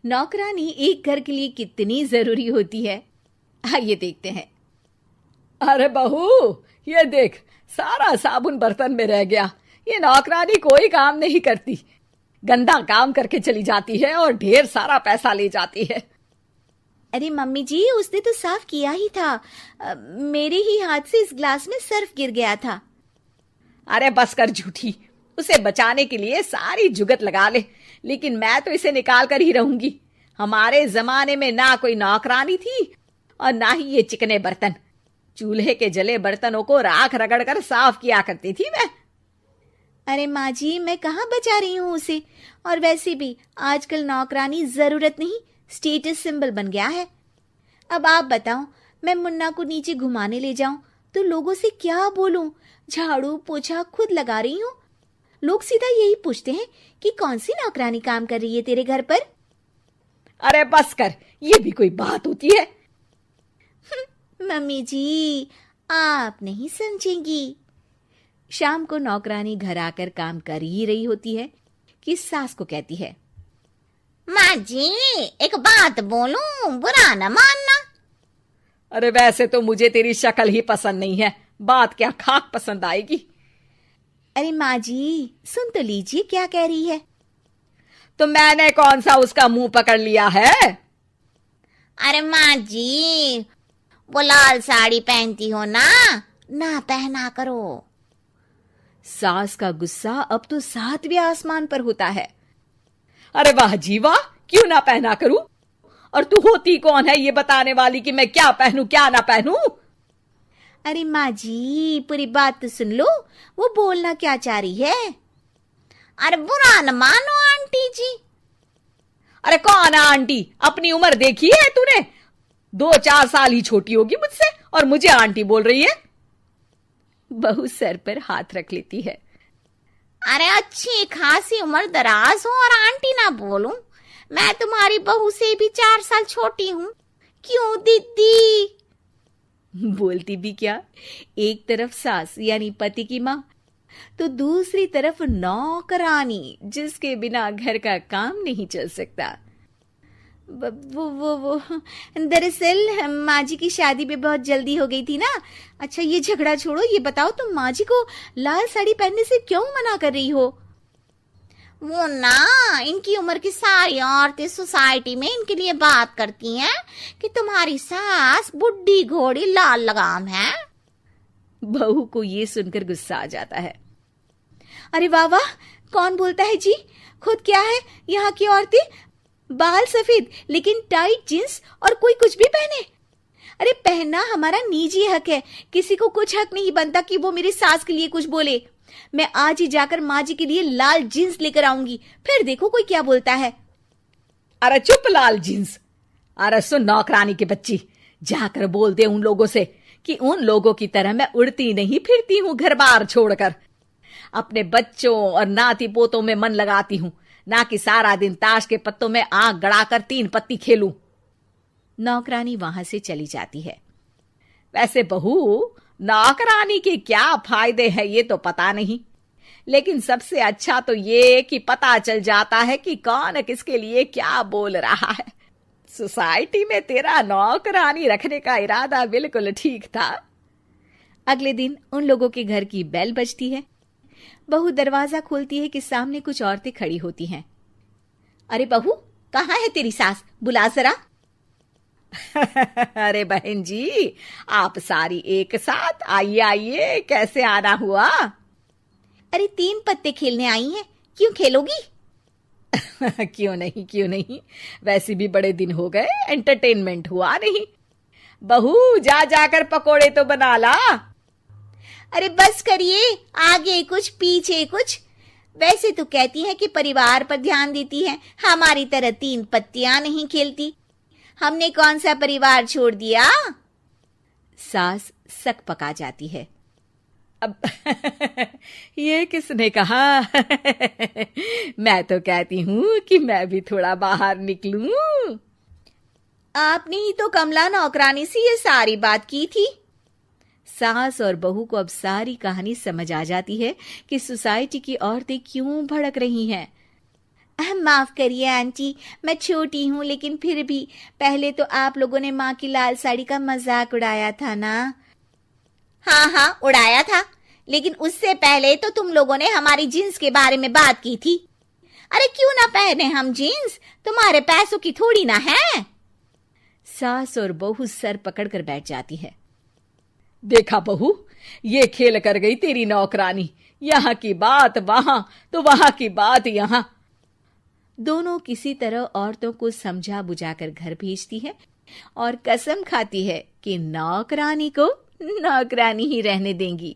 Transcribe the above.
नौकरानी एक घर के लिए कितनी जरूरी होती है, आइए देखते हैं। अरे बहू, ये देख, सारा साबुन बर्तन में रह गया। ये नौकरानी कोई काम नहीं करती, गंदा काम करके चली जाती है और ढेर सारा पैसा ले जाती है। अरे मम्मी जी, उसने तो साफ किया ही था। मेरे ही हाथ से इस ग्लास में सर्फ गिर गया था। अरे बस कर झूठी, उसे बचाने के लिए सारी जुगत लगा ले, लेकिन मैं तो इसे निकाल कर ही रहूंगी। हमारे जमाने में ना कोई नौकरानी थी और ना ही ये चिकने बर्तन। चूल्हे के जले बर्तनों को राख रगड़ कर साफ किया करती थी मैं। अरे माँ जी, मैं कहाँ बचा रही हूँ उसे। और वैसे भी आजकल नौकरानी जरूरत नहीं, स्टेटस सिंबल बन गया है। अब आप बताओ, मैं मुन्ना को नीचे घुमाने ले जाऊं तो लोगों से क्या बोलूं? झाड़ू पोछा खुद लगा रही हूँ। लोग सीधा यही पूछते हैं कि कौन सी नौकरानी काम कर रही है तेरे घर पर। अरे बस कर, ये भी कोई बात होती है? मम्मी जी, आप नहीं समझेंगी। शाम को नौकरानी घर आकर काम कर ही रही होती है कि सास को कहती है, माँ जी, एक बात बोलूं, बुरा न मानना। अरे वैसे तो मुझे तेरी शक्ल ही पसंद नहीं है, बात क्या खाक पसंद आएगी। अरे माँ जी, सुन तो लीजिए क्या कह रही है। तो मैंने कौन सा उसका मुंह पकड़ लिया है? अरे माँ जी, वो लाल साड़ी पहनती हो ना, ना पहना करो। सास का गुस्सा अब तो 7वें आसमान पर होता है। अरे वाह जी वाह, क्यों ना पहना करूं? और तू होती कौन है ये बताने वाली कि मैं क्या पहनूं क्या ना पहनूं? अरे माँ जी, पूरी बात तो सुन लो, वो बोलना क्या चाह रही है। अरे बुरा न मानो आंटी जी। अरे कौन है आंटी? अपनी उम्र देखी है तूने? 2-4 साल ही छोटी होगी मुझसे और मुझे आंटी बोल रही है। बहू सर पर हाथ रख लेती है। अरे अच्छी खासी उम्र दराज हो और आंटी ना बोलूं? मैं तुम्हारी बहू से भी 4 साल छोटी हूं। क्यों दीदी? बोलती भी क्या, एक तरफ सास यानी पति की माँ, तो दूसरी तरफ नौकरानी जिसके बिना घर का काम नहीं चल सकता। वो दरअसल माँ जी की शादी भी बहुत जल्दी हो गई थी ना। अच्छा ये झगड़ा छोड़ो, ये बताओ तुम माँ जी को लाल साड़ी पहनने से क्यों मना कर रही हो? वो ना, इनकी उम्र की सारी औरतें सोसाइटी में इनके लिए बात करती हैं कि तुम्हारी सास बुढ़ी घोड़ी लाल लगाम है। बहू को ये सुनकर गुस्सा आ जाता है। अरे वाह वाह, कौन बोलता है जी? खुद क्या है यहाँ की औरतें, बाल सफेद लेकिन टाइट जींस और कोई कुछ भी पहने। अरे पहनना हमारा निजी हक है, किसी को कुछ हक नहीं बनता कि वो मेरी सास के लिए कुछ बोले। मैं आज ही जाकर माँ जी के लिए लाल जींस लेकर आऊंगी, फिर देखो कोई क्या बोलता है। अरे चुप लाल जींस। अरे सुन नौकरानी की बच्ची, जाकर बोल दे उन लोगों से कि उन लोगों की तरह मैं उड़ती नहीं फिरती हूँ घर बार छोड़कर। अपने बच्चों और नाती पोतों में मन लगाती हूँ, ना कि सारा दिन ताश के पत्तों में आंख गड़ाकर 3 पत्ती खेलूं। नौकरानी वहां से चली जाती है। वैसे बहू, नौकरानी के क्या फायदे हैं ये तो पता नहीं, लेकिन सबसे अच्छा तो ये कि पता चल जाता है कि कौन किसके लिए क्या बोल रहा है। सोसाइटी में तेरा नौकरानी रखने का इरादा बिल्कुल ठीक था। अगले दिन उन लोगों के घर की बेल बजती है। बहू दरवाजा खोलती है कि सामने कुछ औरतें खड़ी होती हैं। अरे बहू, कहाँ है तेरी सास? बुला जरा। अरे बहन जी, आप सारी एक साथ आइए आइए, कैसे आना हुआ? अरे 3 पत्ते खेलने आई हैं, क्यों खेलोगी? क्यों नहीं, वैसे भी बड़े दिन हो गए, एंटरटेनमेंट हुआ नहीं। बहू जा जाकर पकोड़े तो बना ला। अरे बस करिए, आगे कुछ पीछे कुछ। वैसे तो कहती है कि परिवार पर ध्यान देती है, हमारी तरह 3 पत्तियां नहीं खेलती। हमने कौन सा परिवार छोड़ दिया? सास सक पका जाती है। अब ये किसने कहा? मैं तो कहती हूँ कि मैं भी थोड़ा बाहर निकलूं। आपने ही तो कमला नौकरानी से ये सारी बात की थी। सास और बहू को अब सारी कहानी समझ आ जाती है कि सोसाइटी की औरतें क्यों भड़क रही हैं। माफ करिए आंटी, मैं छोटी हूँ, लेकिन फिर भी पहले तो आप लोगों ने माँ की लाल साड़ी का मजाक उड़ाया था ना। हाँ हाँ, उड़ाया था, लेकिन उससे पहले तो तुम लोगों ने हमारी जीन्स के बारे में बात की थी। अरे क्यों ना पहने हम जीन्स, तुम्हारे पैसों की थोड़ी ना है। सास और बहू सर पकड़कर बैठ जाती है। देखा बहू, ये खेल कर गई तेरी नौकरानी, यहाँ की बात वहां तो वहां की बात यहाँ। दोनों किसी तरह औरतों को समझा बुझाकर घर भेजती है और कसम खाती है कि नौकरानी को नौकरानी ही रहने देंगी।